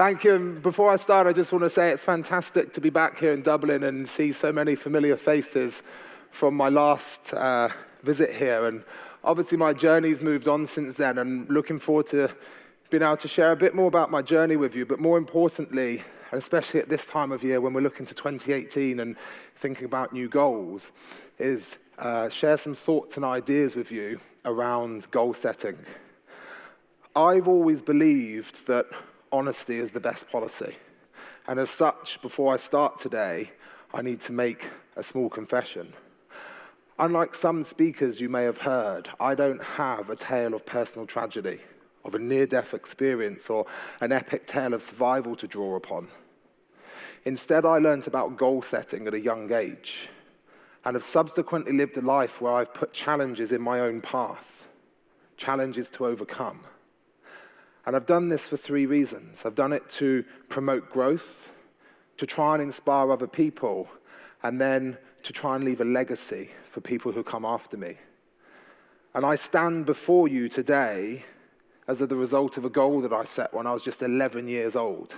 Thank you. And before I start, I just want to say it's fantastic to be back here in Dublin and see so many familiar faces from my last visit here. And obviously my journey's moved on since then, and looking forward to being able to share a bit more about my journey with you. But more importantly, and especially at this time of year when we're looking to 2018 and thinking about new goals, is share some thoughts and ideas with you around goal setting. I've always believed that honesty is the best policy. And as such, before I start today, I need to make a small confession. Unlike some speakers you may have heard, I don't have a tale of personal tragedy, of a near-death experience, or an epic tale of survival to draw upon. Instead, I learned about goal setting at a young age, and have subsequently lived a life where I've put challenges in my own path, challenges to overcome. And I've done this for 3 reasons. I've done it to promote growth, to try and inspire other people, and then to try and leave a legacy for people who come after me. And I stand before you today as the result of a goal that I set when I was just 11 years old.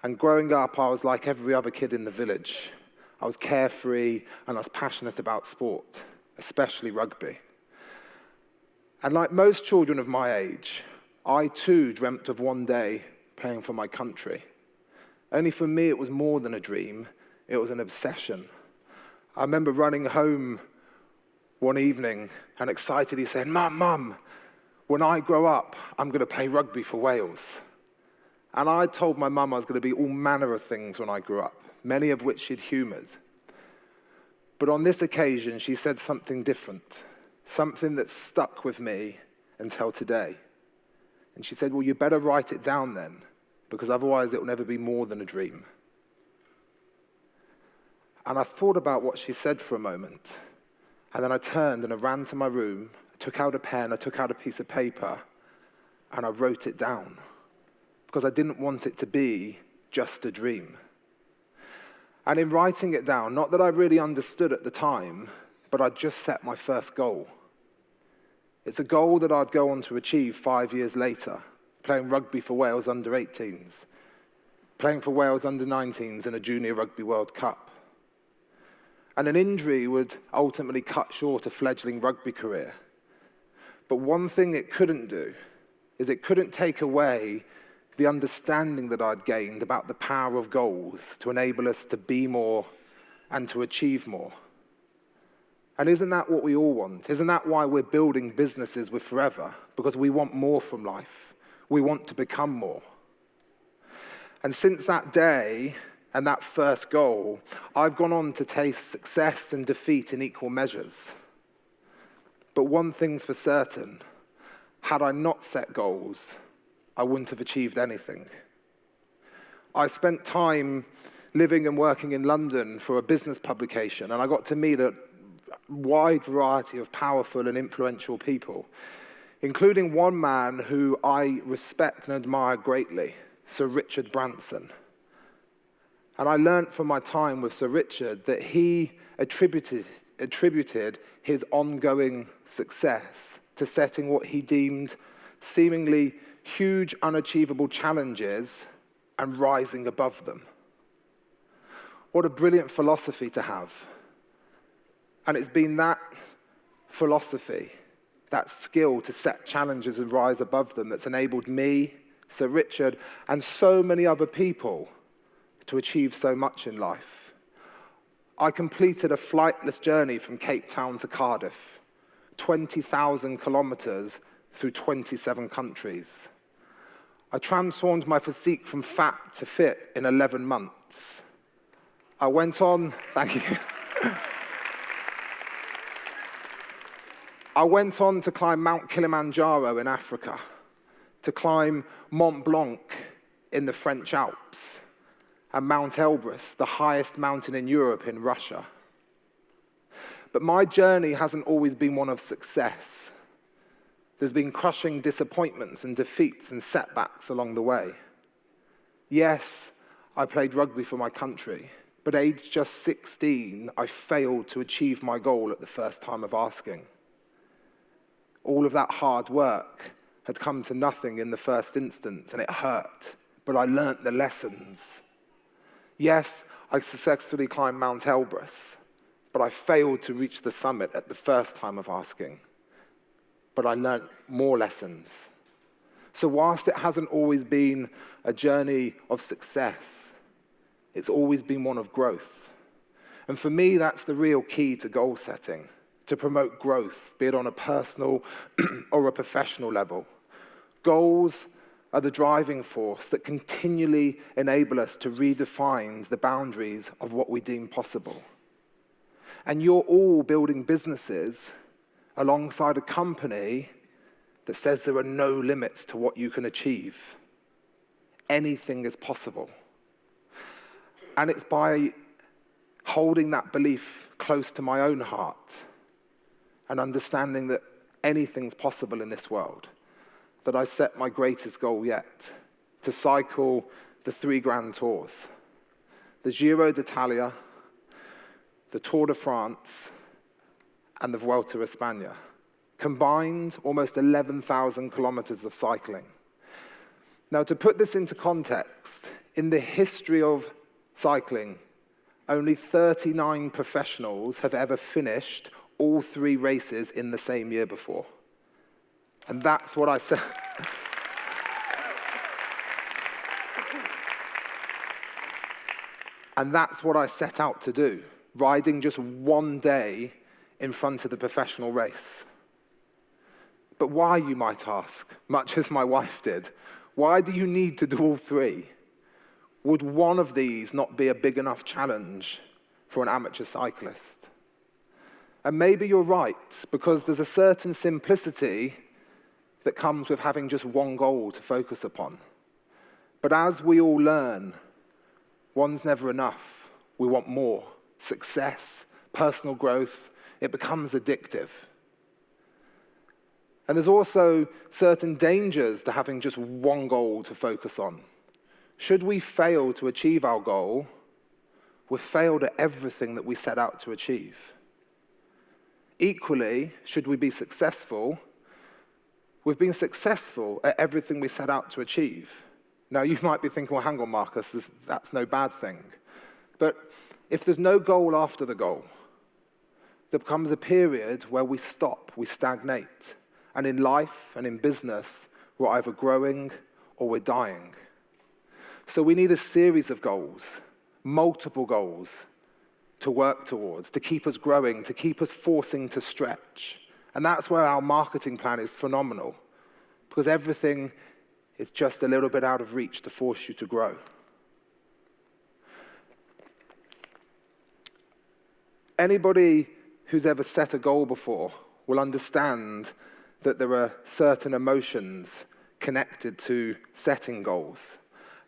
And growing up, I was like every other kid in the village. I was carefree and I was passionate about sport, especially rugby. And like most children of my age, I too dreamt of one day playing for my country. Only for me, it was more than a dream, it was an obsession. I remember running home one evening and excitedly saying, Mum, when I grow up, I'm going to play rugby for Wales. And I told my mum I was going to be all manner of things when I grew up, many of which she'd humoured. But on this occasion, she said something different, something that stuck with me until today. And she said, well, you better write it down then, because otherwise it will never be more than a dream. And I thought about what she said for a moment, and then I turned and I ran to my room, I took out a pen, I took out a piece of paper, and I wrote it down, because I didn't want it to be just a dream. And in writing it down, not that I really understood at the time, but I'd just set my first goal. It's a goal that I'd go on to achieve 5 years later, playing rugby for Wales under-18s, playing for Wales under-19s in a Junior Rugby World Cup. And an injury would ultimately cut short a fledgling rugby career. But one thing it couldn't do is it couldn't take away the understanding that I'd gained about the power of goals to enable us to be more and to achieve more. And isn't that what we all want? Isn't that why we're building businesses with Forever? Because we want more from life. We want to become more. And since that day and that first goal, I've gone on to taste success and defeat in equal measures. But one thing's for certain, had I not set goals, I wouldn't have achieved anything. I spent time living and working in London for a business publication, and I got to meet a wide variety of powerful and influential people, including one man who I respect and admire greatly, Sir Richard Branson. And I learnt from my time with Sir Richard that he attributed his ongoing success to setting what he deemed seemingly huge, unachievable challenges and rising above them. What a brilliant philosophy to have. And it's been that philosophy, that skill to set challenges and rise above them, that's enabled me, Sir Richard, and so many other people to achieve so much in life. I completed a flightless journey from Cape Town to Cardiff, 20,000 kilometers through 27 countries. I transformed my physique from fat to fit in 11 months. I went on, thank you. I went on to climb Mount Kilimanjaro in Africa, to climb Mont Blanc in the French Alps, and Mount Elbrus, the highest mountain in Europe, in Russia. But my journey hasn't always been one of success. There's been crushing disappointments and defeats and setbacks along the way. Yes, I played rugby for my country, but aged just 16, I failed to achieve my goal at the first time of asking. All of that hard work had come to nothing in the first instance, and it hurt but I learnt the lessons. Yes, I successfully climbed Mount Elbrus, but I failed to reach the summit at the first time of asking. But I learnt more lessons. So whilst it hasn't always been a journey of success, it's always been one of growth. And for me, that's the real key to goal setting, to promote growth, be it on a personal or a professional level. Goals are the driving force that continually enable us to redefine the boundaries of what we deem possible. And you're all building businesses alongside a company that says there are no limits to what you can achieve. Anything is possible. And it's by holding that belief close to my own heart and understanding that anything's possible in this world that I set my greatest goal yet, to cycle the 3 Grand Tours, the Giro d'Italia, the Tour de France, and the Vuelta a España. Combined, almost 11,000 kilometers of cycling. Now, to put this into context, in the history of cycling, only 39 professionals have ever finished all 3 races in the same year before. And that's what I said. And that's what I set out to do, riding just one day in front of the professional race. But why, you might ask, much as my wife did? Why do you need to do all 3? Would one of these not be a big enough challenge for an amateur cyclist? And maybe you're right, because there's a certain simplicity that comes with having just one goal to focus upon. But as we all learn, one's never enough. We want more. Success, personal growth, it becomes addictive. And there's also certain dangers to having just one goal to focus on. Should we fail to achieve our goal, we've failed at everything that we set out to achieve. Equally, should we be successful, we've been successful at everything we set out to achieve. Now, you might be thinking, well, hang on, Marcus, that's no bad thing. But if there's no goal after the goal, there becomes a period where we stop, we stagnate. And in life and in business, we're either growing or we're dying. So we need a series of goals, multiple goals, to work towards, to keep us growing, to keep us forcing to stretch. And that's where our marketing plan is phenomenal, because everything is just a little bit out of reach to force you to grow. Anybody who's ever set a goal before will understand that there are certain emotions connected to setting goals.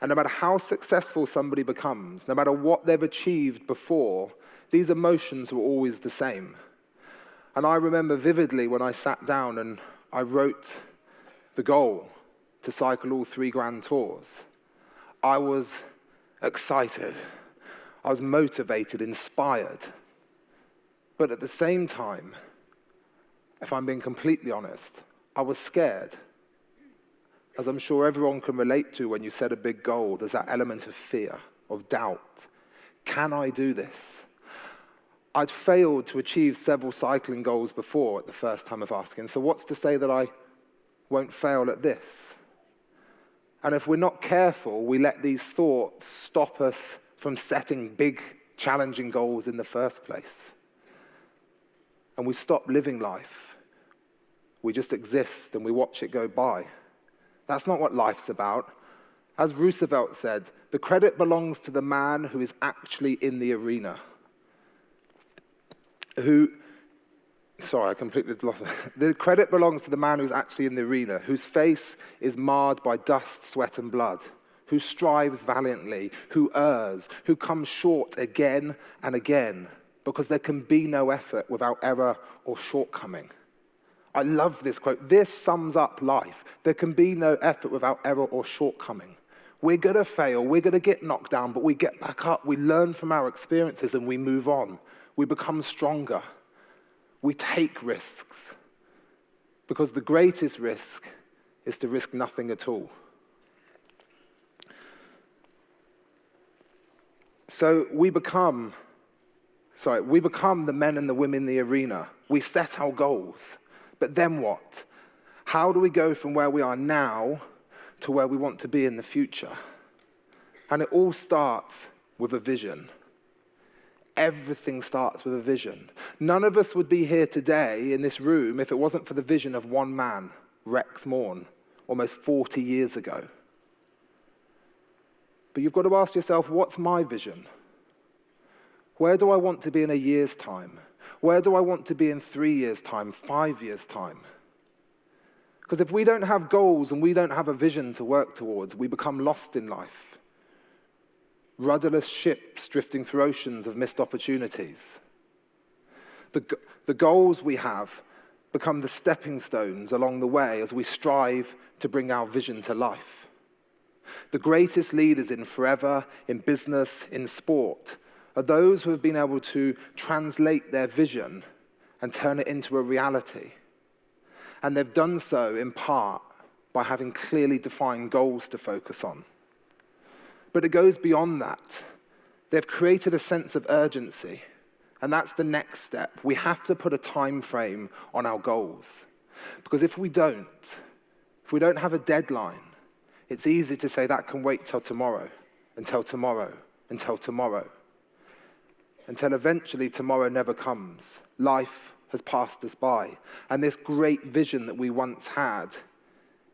And no matter how successful somebody becomes, no matter what they've achieved before, these emotions were always the same. And I remember vividly when I sat down and I wrote the goal to cycle all 3 Grand Tours. I was excited. I was motivated, inspired. But at the same time, if I'm being completely honest, I was scared. As I'm sure everyone can relate to when you set a big goal, there's that element of fear, of doubt. Can I do this? I'd failed to achieve several cycling goals before at the first time of asking, so what's to say that I won't fail at this? And if we're not careful, we let these thoughts stop us from setting big, challenging goals in the first place. And we stop living life. We just exist and we watch it go by. That's not what life's about. As Roosevelt said, the credit belongs to the man who is actually in the arena. The credit belongs to the man who's actually in the arena, whose face is marred by dust, sweat, and blood, who strives valiantly, who errs, who comes short again and again, because there can be no effort without error or shortcoming. I love this quote. This sums up life. There can be no effort without error or shortcoming. We're going to fail, we're going to get knocked down, but we get back up, we learn from our experiences, and we move on. We become stronger. We take risks, because the greatest risk is to risk nothing at all. So we become the men and the women in the arena. We set our goals. But then what? How do we go from where we are now to where we want to be in the future? And it all starts with a vision. Everything starts with a vision. None of us would be here today in this room if it wasn't for the vision of one man, Rex Morn, almost 40 years ago. But you've got to ask yourself, what's my vision? Where do I want to be in a year's time? Where do I want to be in 3 years' time, 5 years' time? Because if we don't have goals and we don't have a vision to work towards, we become lost in life. Rudderless ships drifting through oceans of missed opportunities. The goals we have become the stepping stones along the way as we strive to bring our vision to life. The greatest leaders in forever, in business, in sport, are those who have been able to translate their vision and turn it into a reality. And they've done so in part by having clearly defined goals to focus on. But it goes beyond that. They've created a sense of urgency, and that's the next step. We have to put a time frame on our goals. Because if we don't have a deadline, it's easy to say that can wait till tomorrow, until tomorrow, until tomorrow. Until eventually tomorrow never comes. Life has passed us by. And this great vision that we once had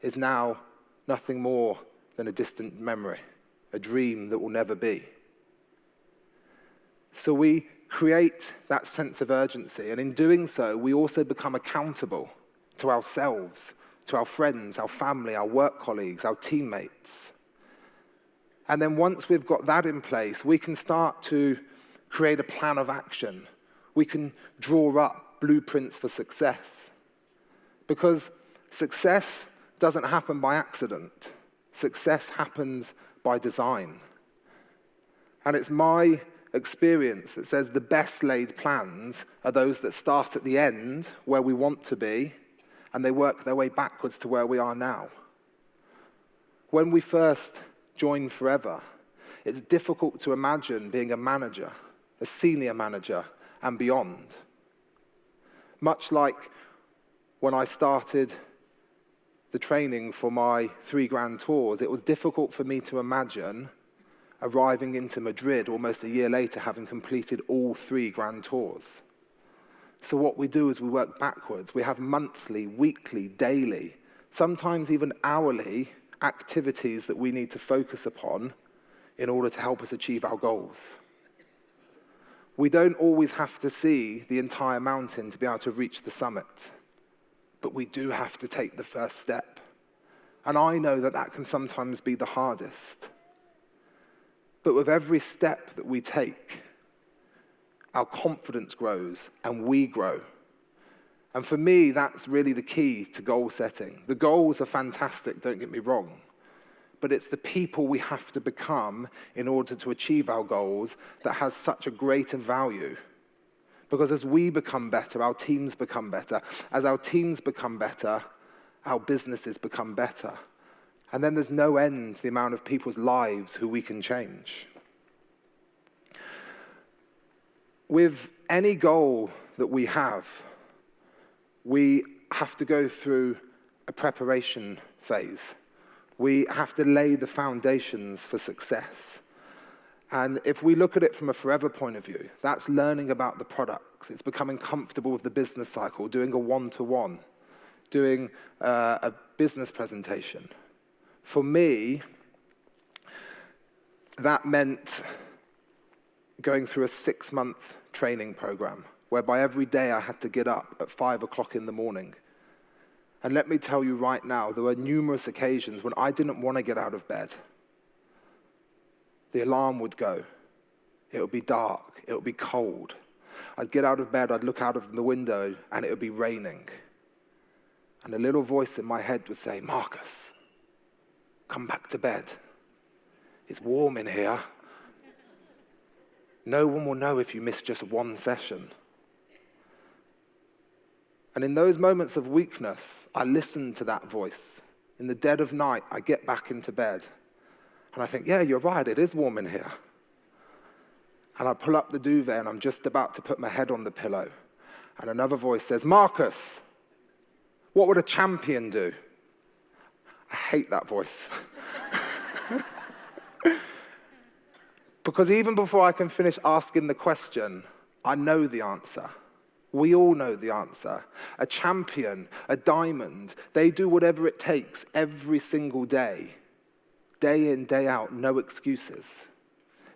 is now nothing more than a distant memory, a dream that will never be. So we create that sense of urgency, and in doing so, we also become accountable to ourselves, to our friends, our family, our work colleagues, our teammates. And then once we've got that in place, we can start to create a plan of action. We can draw up blueprints for success. Because success doesn't happen by accident. Success happens by design. And it's my experience that says the best laid plans are those that start at the end, where we want to be, and they work their way backwards to where we are now. When we first joined Forever, it's difficult to imagine being a manager, a senior manager, and beyond. Much like when I started the training for my 3 grand tours, it was difficult for me to imagine arriving into Madrid almost a year later having completed all 3 grand tours. So what we do is we work backwards. We have monthly, weekly, daily, sometimes even hourly activities that we need to focus upon in order to help us achieve our goals. We don't always have to see the entire mountain to be able to reach the summit, but we do have to take the first step. And I know that that can sometimes be the hardest. But with every step that we take, our confidence grows and we grow. And for me, that's really the key to goal setting. The goals are fantastic, don't get me wrong. But it's the people we have to become in order to achieve our goals that has such a greater value. Because as we become better, our teams become better. As our teams become better, our businesses become better. And then there's no end to the amount of people's lives who we can change. With any goal that we have to go through a preparation phase. We have to lay the foundations for success. And if we look at it from a Forever point of view, that's learning about the products. It's becoming comfortable with the business cycle, doing a one-to-one, doing a business presentation. For me, that meant going through a 6-month training program, whereby every day I had to get up at 5 o'clock in the morning. And let me tell you right now, there were numerous occasions when I didn't want to get out of bed. The alarm would go. It would be dark. It would be cold. I'd get out of bed, I'd look out of the window, and it would be raining. And a little voice in my head would say, "Marcus, come back to bed. It's warm in here. No one will know if you miss just one session." And in those moments of weakness, I listen to that voice. In the dead of night, I get back into bed. And I think, yeah, you're right, it is warm in here. And I pull up the duvet and I'm just about to put my head on the pillow. And another voice says, Marcus, what would a champion do? I hate that voice. Because even before I can finish asking the question, I know the answer. We all know the answer. A champion, a diamond, they do whatever it takes every single day in, day out, no excuses.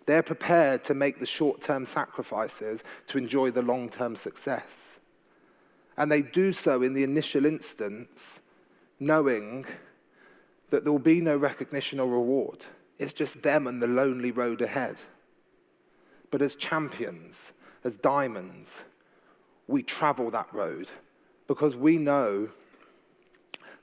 They're prepared to make the short-term sacrifices to enjoy the long-term success. And they do so in the initial instance, knowing that there will be no recognition or reward. It's just them and the lonely road ahead. But as champions, as diamonds, we travel that road because we know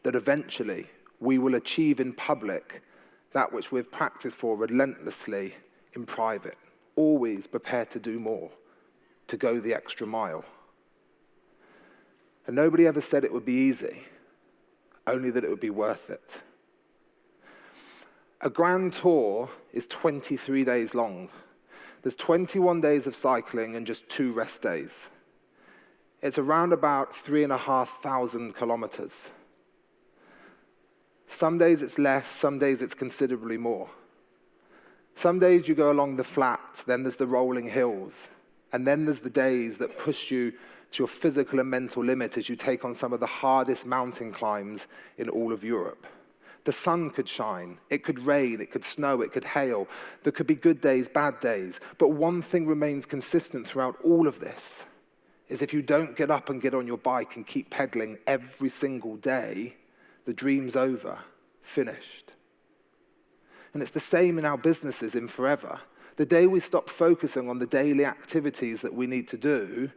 that eventually we will achieve in public that which we've practiced for relentlessly in private, always prepared to do more, to go the extra mile. And nobody ever said it would be easy, only that it would be worth it. A grand tour is 23 days long. There's 21 days of cycling and just 2 rest days. It's around about 3,500 kilometers. Some days it's less, some days it's considerably more. Some days you go along the flat, then there's the rolling hills, and then there's the days that push you to your physical and mental limit as you take on some of the hardest mountain climbs in all of Europe. The sun could shine, it could rain, it could snow, it could hail. There could be good days, bad days. But one thing remains consistent throughout all of this, is if you don't get up and get on your bike and keep pedaling every single day, the dream's over, finished. And it's the same in our businesses in Forever. The day we stop focusing on the daily activities that we need to do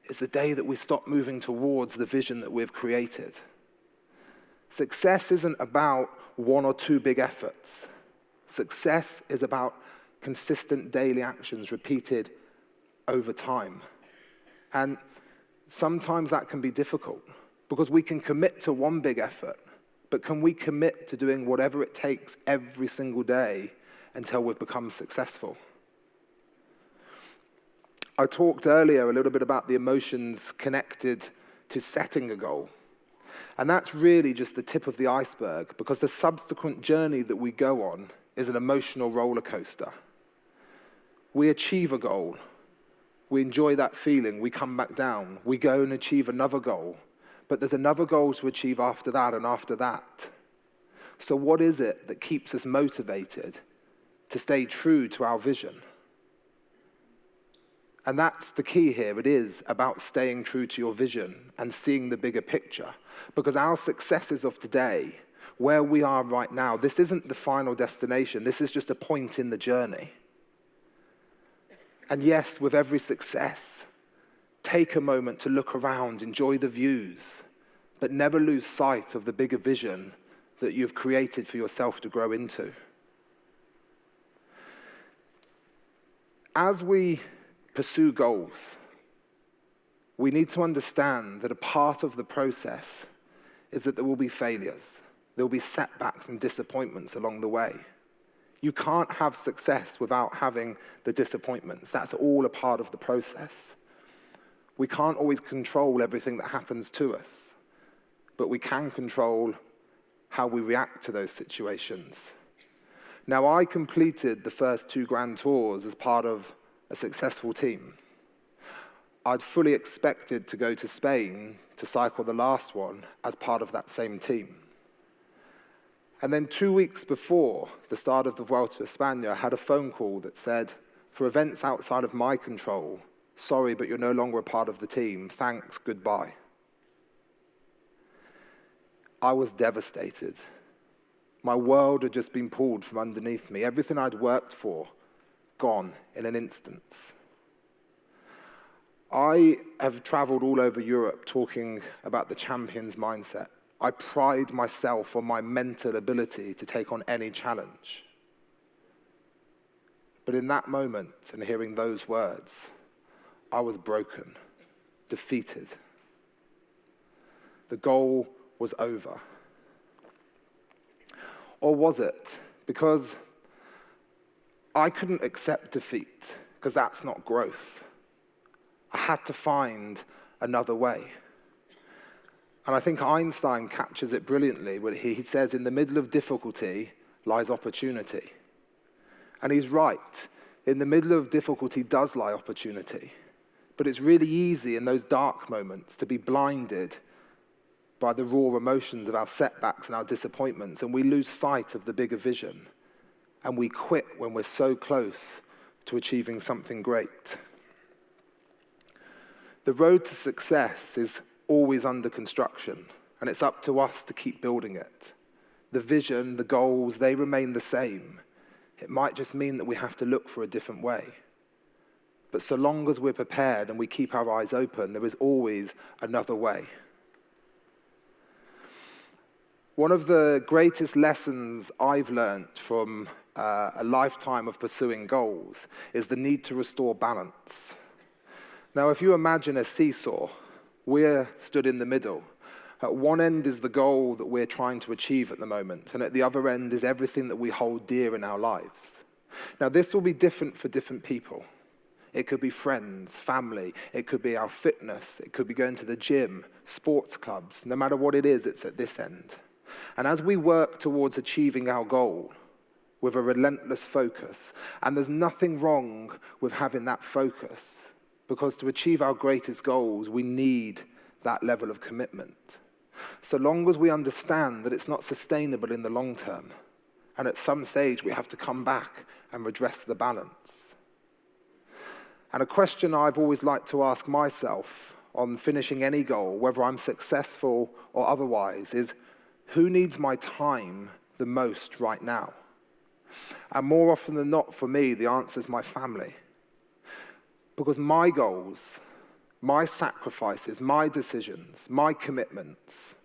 is the day that we stop moving towards the vision that we've created. Success isn't about 1 or 2 big efforts. Success is about consistent daily actions repeated over time. And sometimes that can be difficult because we can commit to 1 big effort, but can we commit to doing whatever it takes every single day until we've become successful? I talked earlier a little bit about the emotions connected to setting a goal. And that's really just the tip of the iceberg, because the subsequent journey that we go on is an emotional roller coaster. We achieve a goal. We enjoy that feeling. We come back down. We go and achieve another goal. But there's another goal to achieve after that and after that. So what is it that keeps us motivated to stay true to our vision? And that's the key here. It is about staying true to your vision and seeing the bigger picture. Because our successes of today, where we are right now, this isn't the final destination. This is just a point in the journey. And yes, with every success, take a moment to look around, enjoy the views, but never lose sight of the bigger vision that you've created for yourself to grow into. As we pursue goals, we need to understand that a part of the process is that there will be failures. There will be setbacks and disappointments along the way. You can't have success without having the disappointments. That's all a part of the process. We can't always control everything that happens to us, but we can control how we react to those situations. Now, I completed the first 2 grand tours as part of a successful team. I'd fully expected to go to Spain to cycle the last one as part of that same team. And then 2 weeks before the start of the Vuelta a España, I had a phone call that said, for events outside of my control, sorry, but you're no longer a part of the team. Thanks, goodbye. I was devastated. My world had just been pulled from underneath me. Everything I'd worked for, gone in an instant. I have traveled all over Europe talking about the champion's mindset. I pride myself on my mental ability to take on any challenge. But in that moment, and hearing those words, I was broken, defeated. The goal was over. Or was it? Because I couldn't accept defeat, because that's not growth. I had to find another way. And I think Einstein captures it brilliantly when he says, in the middle of difficulty lies opportunity. And he's right. In the middle of difficulty does lie opportunity. But it's really easy in those dark moments to be blinded by the raw emotions of our setbacks and our disappointments, and we lose sight of the bigger vision. And we quit when we're so close to achieving something great. The road to success is always under construction, and it's up to us to keep building it. The vision, the goals, they remain the same. It might just mean that we have to look for a different way. But so long as we're prepared and we keep our eyes open, there is always another way. One of the greatest lessons I've learned from a lifetime of pursuing goals is the need to restore balance. Now, if you imagine a seesaw, we're stood in the middle. At one end is the goal that we're trying to achieve at the moment, and at the other end is everything that we hold dear in our lives. Now, this will be different for different people. It could be friends, family, it could be our fitness, it could be going to the gym, sports clubs. No matter what it is, it's at this end. And as we work towards achieving our goal with a relentless focus, and there's nothing wrong with having that focus, because to achieve our greatest goals, we need that level of commitment. So long as we understand that it's not sustainable in the long term, and at some stage we have to come back and redress the balance. And a question I've always liked to ask myself on finishing any goal, whether I'm successful or otherwise, is who needs my time the most right now? And more often than not, for me, the answer is my family. Because my goals, my sacrifices, my decisions, my commitments,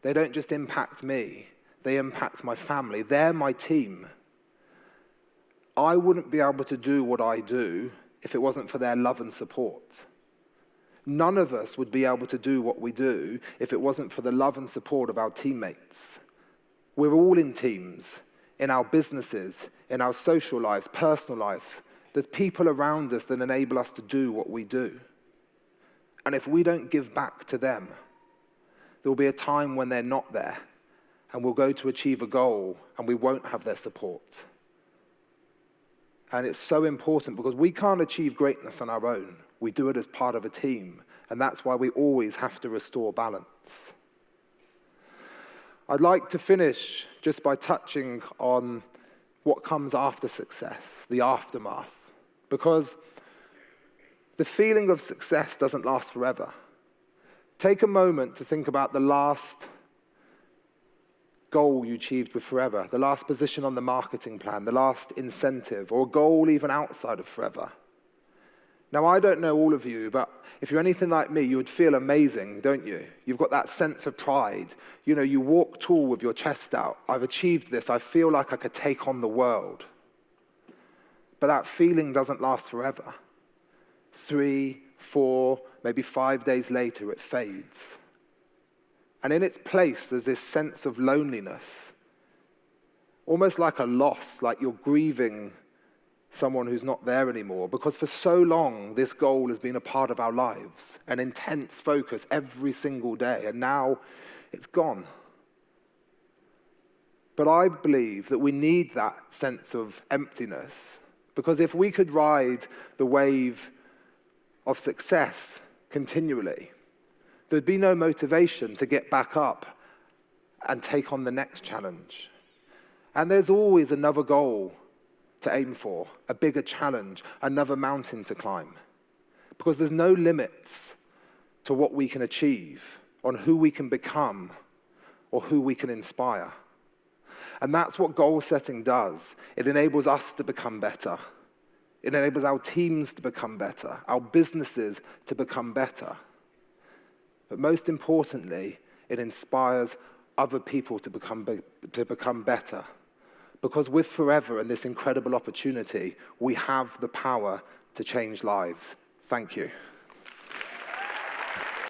they don't just impact me, they impact my family. They're my team. I wouldn't be able to do what I do if it wasn't for their love and support. None of us would be able to do what we do if it wasn't for the love and support of our teammates. We're all in teams, in our businesses, in our social lives, personal lives. There's people around us that enable us to do what we do. And if we don't give back to them, there will be a time when they're not there, and we'll go to achieve a goal, and we won't have their support. And it's so important because we can't achieve greatness on our own. We do it as part of a team, and that's why we always have to restore balance. I'd like to finish just by touching on what comes after success, the aftermath, because the feeling of success doesn't last forever. Take a moment to think about the last goal you achieved with forever, the last position on the marketing plan, the last incentive, or a goal even outside of forever. Now, I don't know all of you, but if you're anything like me, you would feel amazing, don't you? You've got that sense of pride. You know, you walk tall with your chest out. I've achieved this. I feel like I could take on the world. But that feeling doesn't last forever. 3, 4, maybe 5 days later, it fades. And in its place, there's this sense of loneliness, almost like a loss, like you're grieving someone who's not there anymore, because for so long, this goal has been a part of our lives, an intense focus every single day, and now it's gone. But I believe that we need that sense of emptiness, because if we could ride the wave of success continually, there'd be no motivation to get back up and take on the next challenge. And there's always another goal to aim for, a bigger challenge, another mountain to climb. Because there's no limits to what we can achieve, on who we can become, or who we can inspire. And that's what goal setting does. It enables us to become better. It enables our teams to become better, our businesses to become better. But most importantly, it inspires other people to become better. Because with Forever and this incredible opportunity, we have the power to change lives. Thank you.